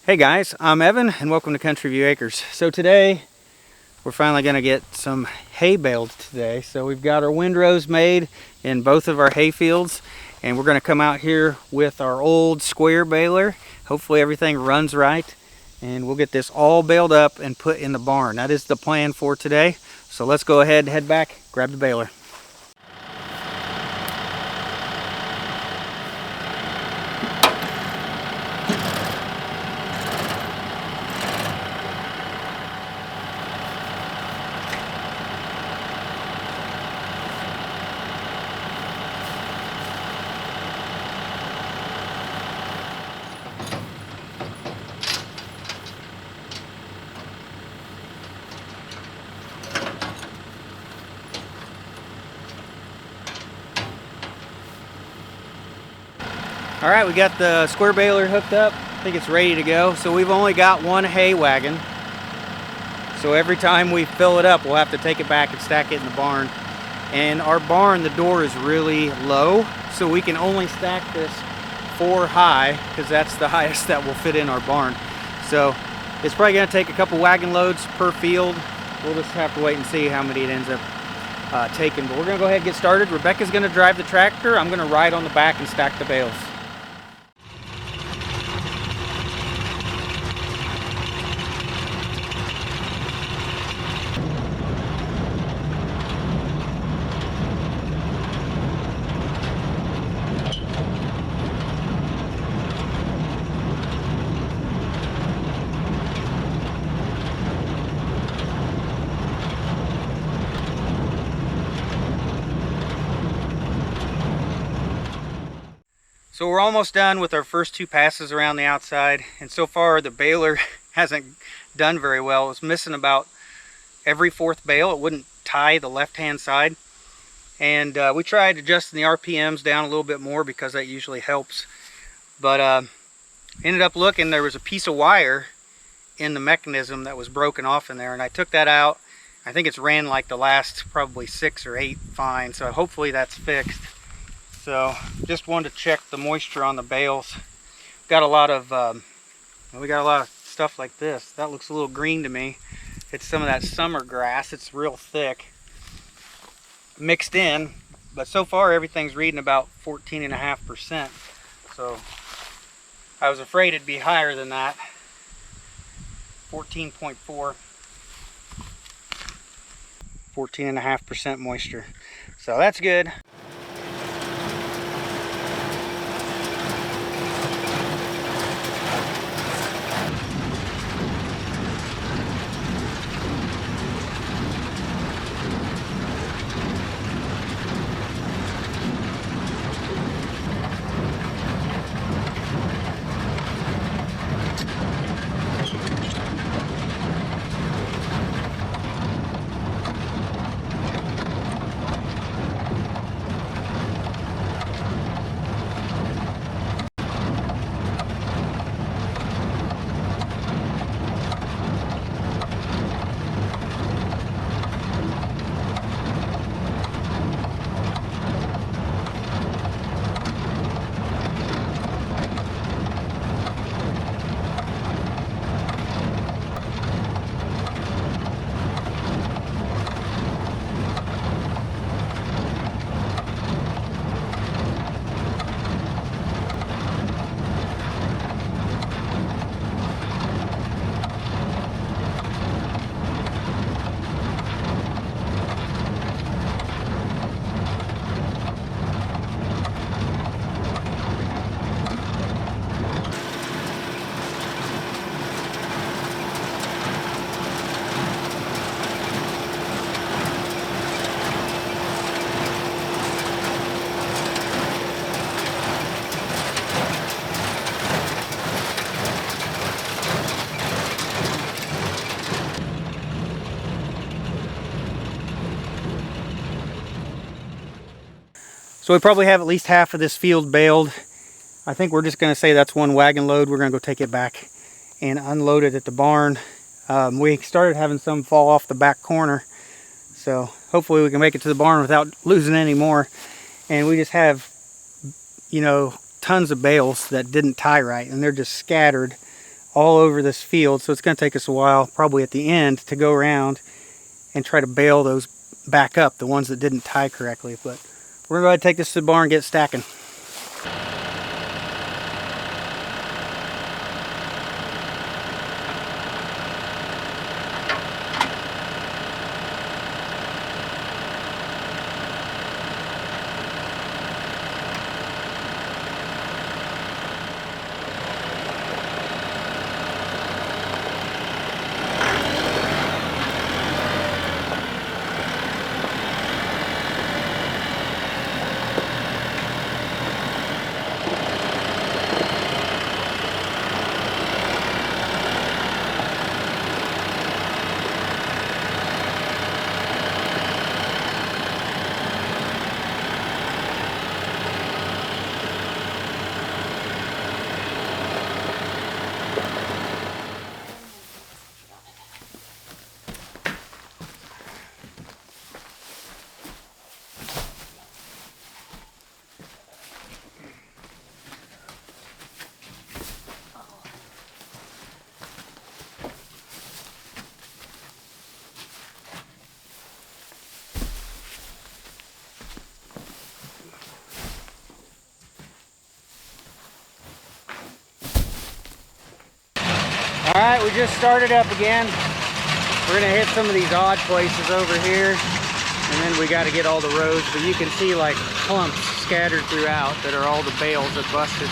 Hey guys, I'm Evan and welcome to Country View Acres. So today we're finally going to get some hay baled today. So we've got our windrows made in both of our hay fields, and we're going to come out here with our old square baler. Hopefully everything runs right, and we'll get this all baled up and put in the barn. That is the plan for today. So let's go ahead and head back, grab the baler. All right, we got the square baler hooked up. I think it's ready to go. So we've only got one hay wagon. So every time we fill it up, we'll have to take it back and stack it in the barn. And our barn, the door is really low, so we can only stack this 4 high, because that's the highest that will fit in our barn. So it's probably gonna take a couple wagon loads per field. We'll just have to wait and see how many it ends up taking. But we're gonna go ahead and get started. Rebecca's gonna drive the tractor. I'm gonna ride on the back and stack the bales. So we're almost done with our first 2 passes around the outside, and so far the baler hasn't done very well. It was missing about every 4th bale. It wouldn't tie the left-hand side, and we tried adjusting the RPMs down a little bit more because that usually helps. But ended up looking, there was a piece of wire in the mechanism that was broken off in there, and I took that out. I think it's ran like the last probably 6 or 8 fine, so hopefully that's fixed. So just wanted to check the moisture on the bales. Got a lot of we got a lot of stuff like this. That looks a little green to me. It's some of that summer grass. It's real thick mixed in, but so far everything's reading about 14.5%. So I was afraid it'd be higher than that. 14.4, 14.5% moisture. So that's good. So we probably have at least half of this field baled. I think we're just going to say that's 1 wagon load. We're going to go take it back and unload it at the barn. We started having some fall off the back corner, so hopefully we can make it to the barn without losing any more. And we just have, you know, tons of bales that didn't tie right, and they're just scattered all over this field, so it's going to take us a while, probably at the end, to go around and try to bale those back up, the ones that didn't tie correctly. But we're going to take this to the barn and get stacking. Alright, we just started up again. We're going to hit some of these odd places over here, and then we got to get all the rows, but you can see like clumps scattered throughout that are all the bales that busted.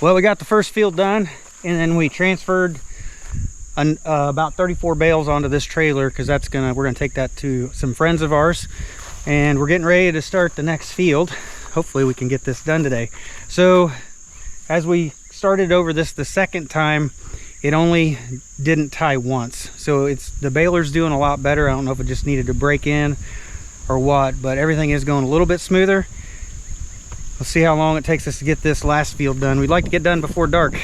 Well, we got the first field done, and then we transferred about 34 bales onto this trailer, because we're gonna take that to some friends of ours, and we're getting ready to start the next field. Hopefully we can get this done today. So as we started over this the second time, it only didn't tie once. So the baler's doing a lot better. I don't know if it just needed to break in or what, but everything is going a little bit smoother. We'll see how long it takes us to get this last field done. We'd like to get done before dark.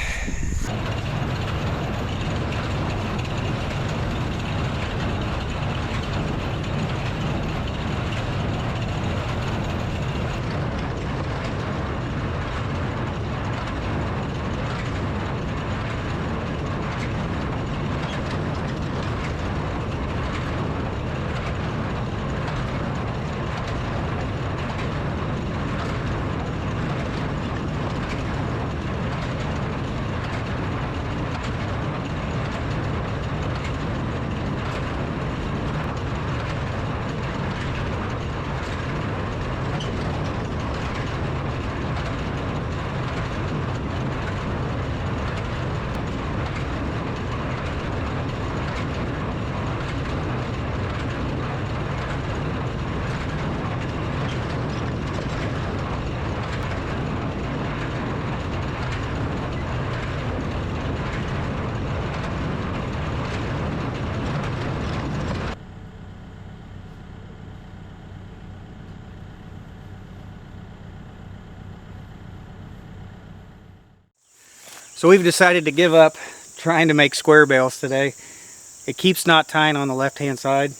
So we've decided to give up trying to make square bales today. It keeps not tying on the left hand side,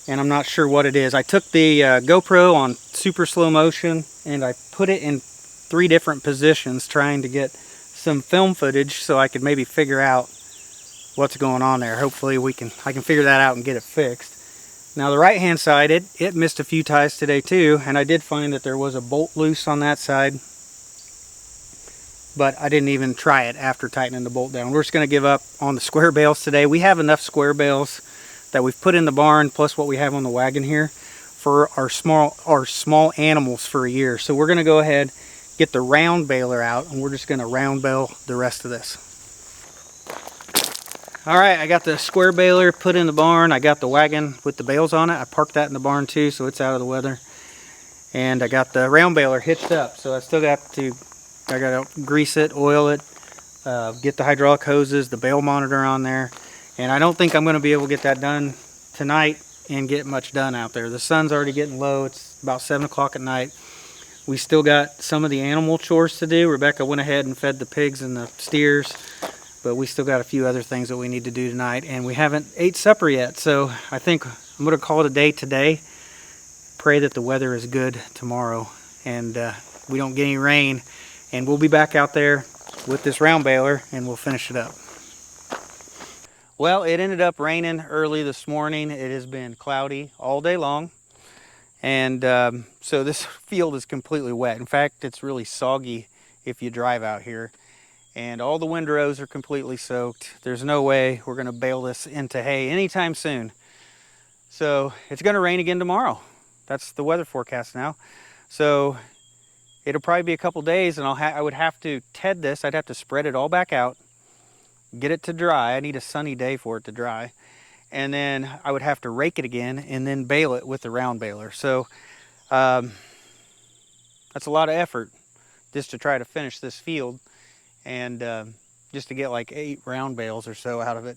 and I'm not sure what it is. I took the GoPro on super slow motion and I put it in 3 different positions trying to get some film footage so I could maybe figure out what's going on there. Hopefully I can figure that out and get it fixed. Now the right hand side, it missed a few ties today too, and I did find that there was a bolt loose on that side, but I didn't even try it after tightening the bolt down. We're just going to give up on the square bales today. We have enough square bales that we've put in the barn, plus what we have on the wagon here, for our small animals for a year. So we're going to go ahead, get the round baler out, and we're just going to round bale the rest of this. All right, I got the square baler put in the barn. I got the wagon with the bales on it. I parked that in the barn too, so it's out of the weather. And I got the round baler hitched up, so I got to grease it, oil it, get the hydraulic hoses, the bale monitor on there. And I don't think I'm going to be able to get that done tonight and get much done out there. The sun's already getting low. It's about 7 o'clock at night. We still got some of the animal chores to do. Rebecca went ahead and fed the pigs and the steers, but we still got a few other things that we need to do tonight, and we haven't ate supper yet. So I think I'm going to call it a day today. Pray that the weather is good tomorrow and we don't get any rain, and we'll be back out there with this round baler and we'll finish it up. Well, it ended up raining early this morning. It has been cloudy all day long, and so this field is completely wet. In fact, it's really soggy if you drive out here, and all the windrows are completely soaked. There's no way we're going to bale this into hay anytime soon. So it's going to rain again tomorrow. That's the weather forecast now. So it'll probably be a couple days, and I would have to ted this. I'd have to spread it all back out, get it to dry. I need a sunny day for it to dry. And then I would have to rake it again and then bale it with the round baler. So that's a lot of effort just to try to finish this field, and just to get like 8 round bales or so out of it.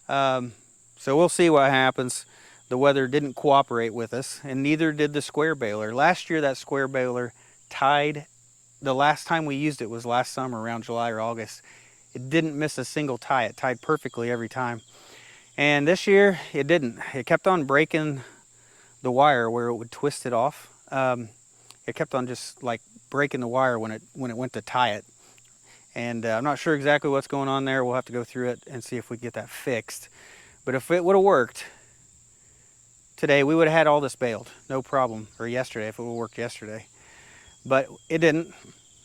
So we'll see what happens. The weather didn't cooperate with us, and neither did the square baler. Last year that square baler tied. The last time we used it was last summer around July or August. It didn't miss a single tie. It tied perfectly every time. And this year it didn't. It kept on breaking the wire where it would twist it off. It kept on just like breaking the wire when it went to tie it. And I'm not sure exactly what's going on there. We'll have to go through it and see if we can get that fixed. But if it would have worked today, we would have had all this baled, no problem. Or yesterday, if it would have worked yesterday. But it didn't.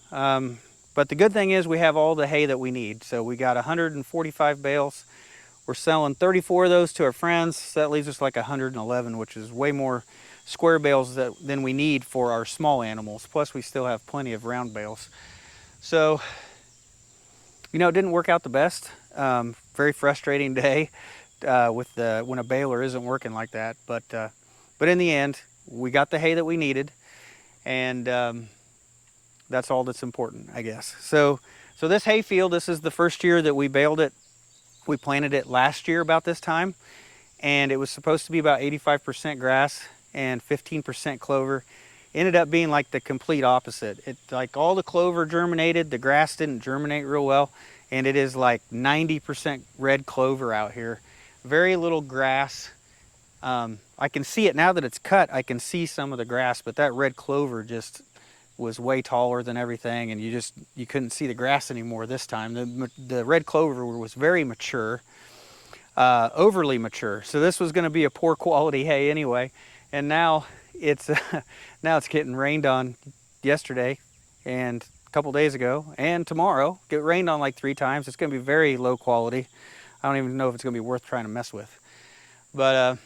But the good thing is we have all the hay that we need. So we got 145 bales. We're selling 34 of those to our friends. So that leaves us like 111, which is way more square bales than we need for our small animals. Plus we still have plenty of round bales. So, you know, it didn't work out the best. Very frustrating day when a baler isn't working like that. But in the end, we got the hay that we needed, and that's all that's important, I guess. So this hay field, this is the first year that we baled it. We planted it last year about this time, and it was supposed to be about 85% grass and 15% clover. Ended up being like the complete opposite. Like all the clover germinated, the grass didn't germinate real well, and it is like 90% red clover out here. Very little grass. I can see it now that it's cut. I can see some of the grass, but that red clover just was way taller than everything, and you couldn't see the grass anymore this time. The red clover was very mature, overly mature. So this was going to be a poor quality hay anyway, and now it's getting rained on yesterday and a couple days ago and tomorrow. Get rained on like 3 times. It's going to be very low quality. I don't even know if it's going to be worth trying to mess with. But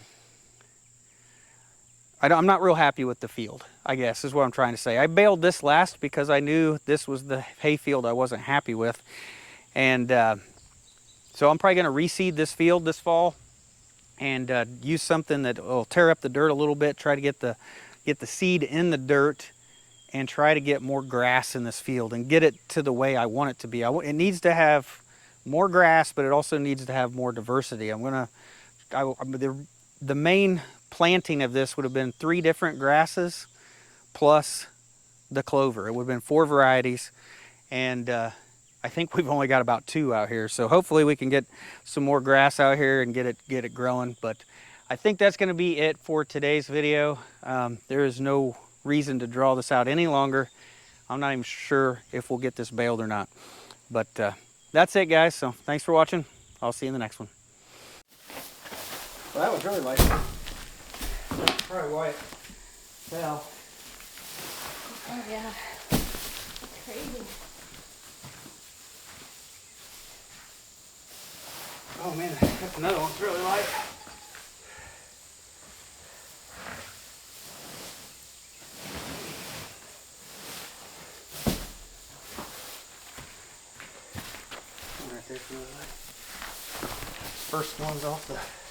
I'm not real happy with the field, I guess, is what I'm trying to say. I baled this last because I knew this was the hay field I wasn't happy with. And so I'm probably going to reseed this field this fall and use something that will tear up the dirt a little bit, try to get the seed in the dirt and try to get more grass in this field and get it to the way I want it to be. It needs to have more grass, but it also needs to have more diversity. The main planting of this would have been 3 different grasses plus the clover. It would have been 4 varieties, and I think we've only got about 2 out here. So hopefully we can get some more grass out here and get it growing. But I think that's going to be it for today's video. There is no reason to draw this out any longer. I'm not even sure if we'll get this baled or not. But that's it, guys. So thanks for watching. I'll see you in the next one. Well, that was really light. That's probably why it fell. Oh yeah, crazy. Oh man, that's another one. It's really light. First one's off the